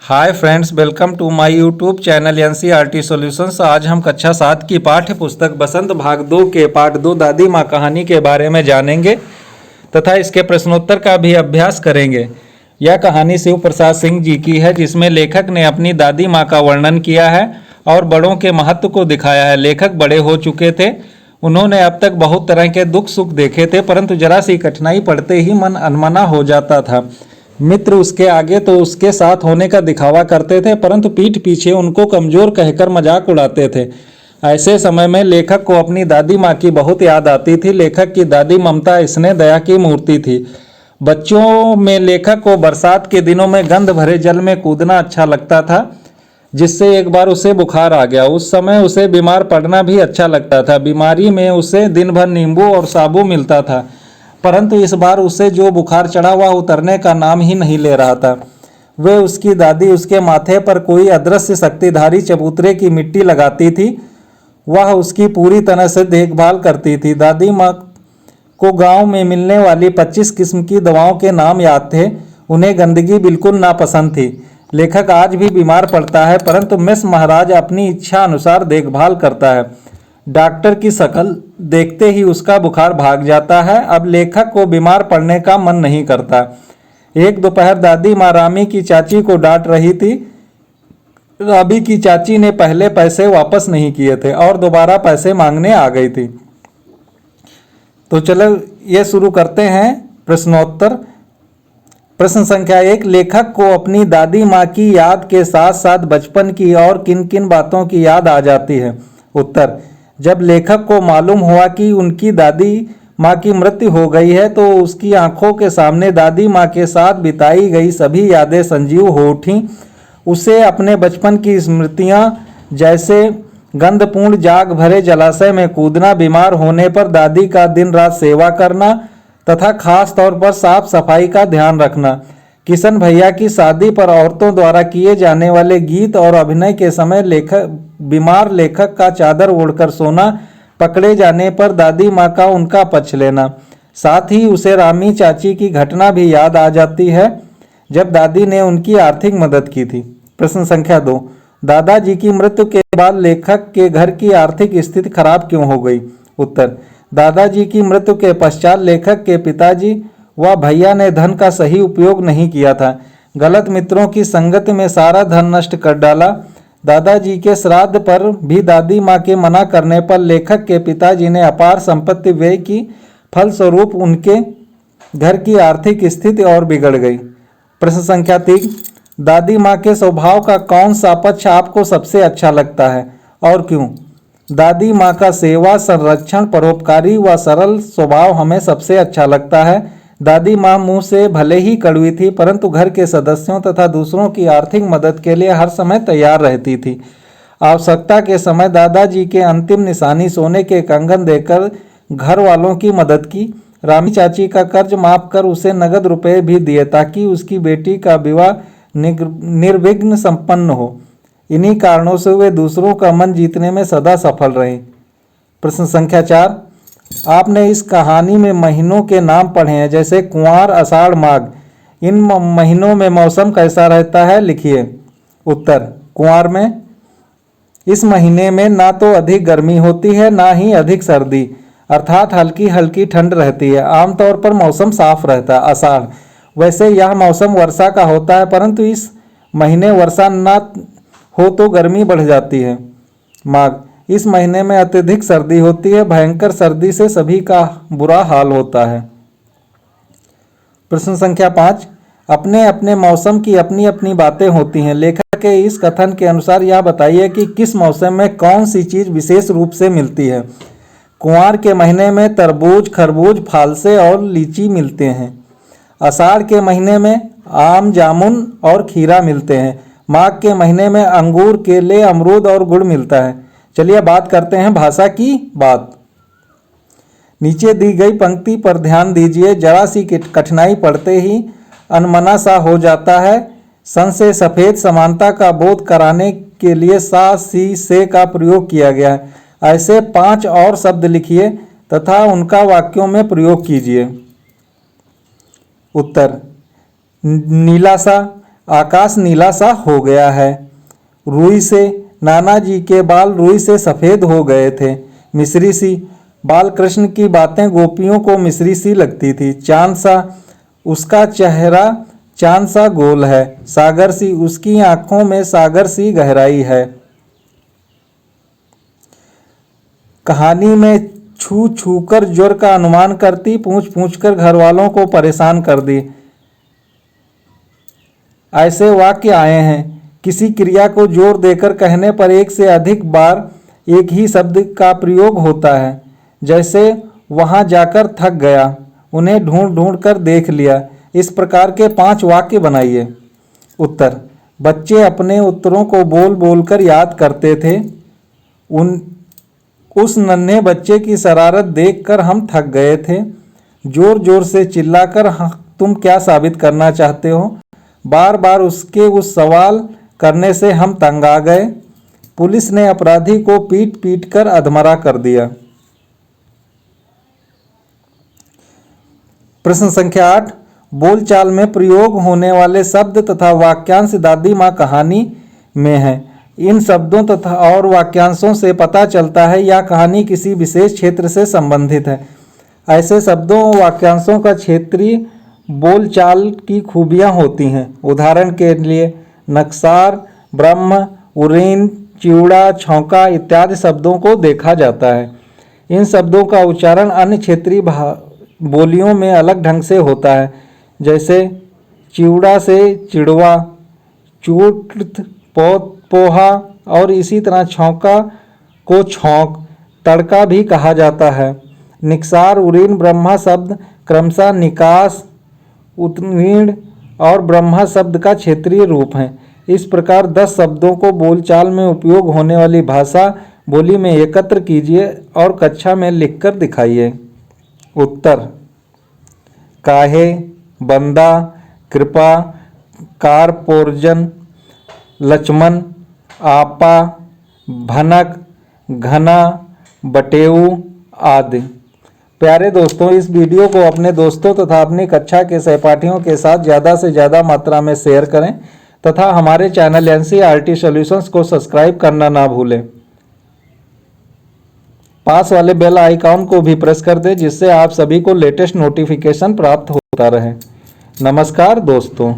Hi friends, welcome to my YouTube channel NCERT solutions. आज हम कक्षा 7 की पाठ्य पुस्तक बसंत भाग 2 के पाठ 2 दादी माँ कहानी के बारे में जानेंगे तथा इसके प्रश्नोत्तर का भी अभ्यास करेंगे। यह कहानी शिव प्रसाद सिंह जी की है, जिसमें लेखक ने अपनी दादी माँ का वर्णन किया है और बड़ों के महत्व को दिखाया है। लेखक बड़े हो चुके थे, उन्होंने अब तक बहुत तरह के दुख सुख देखे थे, परंतु जरा सी कठिनाई पड़ते ही मन अनमना हो जाता था। मित्र उसके आगे तो उसके साथ होने का दिखावा करते थे, परंतु पीठ पीछे उनको कमजोर कहकर मजाक उड़ाते थे। ऐसे समय में लेखक को अपनी दादी माँ की बहुत याद आती थी। लेखक की दादी ममता स्नेह दया की मूर्ति थी। बच्चों में लेखक को बरसात के दिनों में गंध भरे जल में कूदना अच्छा लगता था, जिससे एक बार उसे बुखार आ गया। उस समय उसे बीमार पड़ना भी अच्छा लगता था। बीमारी में उसे दिन भर नींबू और साबु मिलता था, परंतु इस बार उसे जो बुखार चढ़ा वह उतरने का नाम ही नहीं ले रहा था। वे उसकी दादी उसके माथे पर कोई अदृश्य शक्तिधारी चबूतरे की मिट्टी लगाती थी। वह उसकी पूरी तरह से देखभाल करती थी। दादी माँ को गांव में मिलने वाली 25 किस्म की दवाओं के नाम याद थे। उन्हें गंदगी बिल्कुल नापसंद थी। लेखक आज भी बीमार पड़ता है, परंतु मिस महाराज अपनी इच्छा अनुसार देखभाल करता है। डॉक्टर की शक्ल देखते ही उसका बुखार भाग जाता है। अब लेखक को बीमार पड़ने का मन नहीं करता। एक दोपहर दादी माँ रामी की चाची को डांट रही थी। रामी की चाची ने पहले पैसे वापस नहीं किए थे और दोबारा पैसे मांगने आ गई थी। तो चलो ये शुरू करते हैं प्रश्नोत्तर। प्रश्न संख्या 1, लेखक को अपनी दादी माँ की याद के साथ साथ बचपन की और किन किन बातों की याद आ जाती है। उत्तर, जब लेखक को मालूम हुआ कि उनकी दादी माँ की मृत्यु हो गई है, तो उसकी आंखों के सामने दादी माँ के साथ बिताई गई सभी यादें संजीव हो उठीं। उसे अपने बचपन की स्मृतियाँ, जैसे गंधपूर्ण जाग भरे जलाशय में कूदना, बीमार होने पर दादी का दिन रात सेवा करना तथा खास तौर पर साफ सफाई का ध्यान रखना, किशन भैया की शादी पर औरतों द्वारा किए जाने वाले गीत और अभिनय के समय बीमार लेखक का चादर ओढ़कर सोना, पकड़े जाने पर दादी माँ का उनका पक्ष लेना। साथ ही उसे रामी चाची की घटना भी याद आ जाती है, जब दादी ने उनकी आर्थिक मदद की थी। प्रश्न संख्या 2, दादाजी की मृत्यु के बाद लेखक के घर की आर्थिक स्थिति खराब क्यों हो गई। उत्तर, दादाजी की मृत्यु के पश्चात लेखक के पिताजी व भैया ने धन का सही उपयोग नहीं किया था। गलत मित्रों की संगत में सारा धन नष्ट कर डाला। दादाजी के श्राद्ध पर भी दादी माँ के मना करने पर लेखक के पिताजी ने अपार संपत्ति व्यय की। फलस्वरूप उनके घर की आर्थिक स्थिति और बिगड़ गई। प्रश्न संख्या 3, दादी माँ के स्वभाव का कौन सा पक्ष आपको सबसे अच्छा लगता है और क्यों। दादी माँ का सेवा, संरक्षण, परोपकारी व सरल स्वभाव हमें सबसे अच्छा लगता है। दादी माँ मुँह से भले ही कड़वी थी, परंतु घर के सदस्यों तथा दूसरों की आर्थिक मदद के लिए हर समय तैयार रहती थी। आवश्यकता के समय दादाजी के अंतिम निशानी सोने के कंगन देकर घर वालों की मदद की। रामी चाची का कर्ज माफ कर उसे नगद रुपए भी दिए, ताकि उसकी बेटी का विवाह निर्विघ्न संपन्न हो। इन्हीं कारणों से वे दूसरों का मन जीतने में सदा सफल रहे। प्रश्न संख्या 4, आपने इस कहानी में महीनों के नाम पढ़े हैं, जैसे कुंवार, आषाढ़, माघ। इन महीनों में मौसम कैसा रहता है, लिखिए। उत्तर, कुंवार में इस महीने में ना तो अधिक गर्मी होती है, ना ही अधिक सर्दी, अर्थात हल्की हल्की ठंड रहती है। आमतौर पर मौसम साफ रहता है। आषाढ़, वैसे यह मौसम वर्षा का होता है, परंतु इस महीने वर्षा न हो तो गर्मी बढ़ जाती है। माघ, इस महीने में अत्यधिक सर्दी होती है। भयंकर सर्दी से सभी का बुरा हाल होता है। प्रश्न संख्या 5, अपने अपने मौसम की अपनी अपनी बातें होती हैं। लेखक के इस कथन के अनुसार यह बताइए कि किस मौसम में कौन सी चीज विशेष रूप से मिलती है। कुंवार के महीने में तरबूज, खरबूज, फालसे और लीची मिलते हैं। आषाढ़ के महीने में आम, जामुन और खीरा मिलते हैं। माघ के महीने में अंगूर, केले, अमरूद और गुड़ मिलता है। चलिए बात करते हैं भाषा की बात। नीचे दी गई पंक्ति पर ध्यान दीजिए। जरा सी कठिनाई पड़ते ही अनमना सा हो जाता है। सन से सफेद समानता का बोध कराने के लिए सा, सी, से का प्रयोग किया गया है। ऐसे 5 और शब्द लिखिए तथा उनका वाक्यों में प्रयोग कीजिए। उत्तर, नीला सा, आकाश नीला सा हो गया है। रुई से नाना जी के बाल रुई से सफ़ेद हो गए थे। मिश्री सी बाल कृष्ण की बातें गोपियों को मिश्री सी लगती थी। चांद सा उसका चेहरा चांद सा गोल है। सागर सी उसकी आंखों में सागर सी गहराई है। कहानी में छू छू कर ज्वर का अनुमान करती, पूछ पूछ कर घर वालों को परेशान कर दी। ऐसे वाक्य आए हैं। किसी क्रिया को जोर देकर कहने पर एक से अधिक बार एक ही शब्द का प्रयोग होता है। जैसे वहां जाकर थक गया, उन्हें ढूंढ ढूंढ कर देख लिया। इस प्रकार के 5 वाक्य बनाइए। उत्तर: बच्चे अपने उत्तरों को बोल बोल कर याद करते थे। उस नन्हे बच्चे की शरारत देखकर हम थक गए थे। जोर जोर से चिल्लाकर तुम क्या साबित करना चाहते हो? बार बार उसके उस सवाल करने से हम तंग आ गए। पुलिस ने अपराधी को पीट पीट कर अधमरा कर दिया। प्रश्न संख्या 8, बोलचाल में प्रयोग होने वाले शब्द तथा वाक्यांश दादी माँ कहानी में हैं। इन शब्दों तथा और वाक्यांशों से पता चलता है यह कहानी किसी विशेष क्षेत्र से संबंधित है। ऐसे शब्दों और वाक्यांशों का क्षेत्रीय बोलचाल की खूबियाँ होती हैं। उदाहरण के लिए नक्सार, ब्रह्म, उरीन, चिवड़ा, छौंका इत्यादि शब्दों को देखा जाता है। इन शब्दों का उच्चारण अन्य क्षेत्रीय बोलियों में अलग ढंग से होता है। जैसे चिवड़ा से चिड़वा, चूट पोहा और इसी तरह छौंका को छौंक, तड़का भी कहा जाता है। निक्सार, उरीन, ब्रह्मा शब्द क्रमशः निकास, उत्तीर्ण और ब्रह्मा शब्द का क्षेत्रीय रूप हैं। इस प्रकार 10 शब्दों को बोलचाल में उपयोग होने वाली भाषा बोली में एकत्र कीजिए और कक्षा में लिखकर दिखाइए। उत्तर: काहे, बंदा, कृपा, कारपोर्जन, लक्ष्मण, आपा, भनक, घना, बटेऊ आदि। प्यारे दोस्तों, इस वीडियो को अपने दोस्तों तथा अपनी कक्षा के सहपाठियों के साथ ज़्यादा से ज़्यादा मात्रा में शेयर करें तथा हमारे चैनल NCERT सॉल्यूशंस को सब्सक्राइब करना ना भूलें। पास वाले बेल आइकॉन को भी प्रेस कर दें जिससे आप सभी को लेटेस्ट नोटिफिकेशन प्राप्त होता रहे। नमस्कार दोस्तों।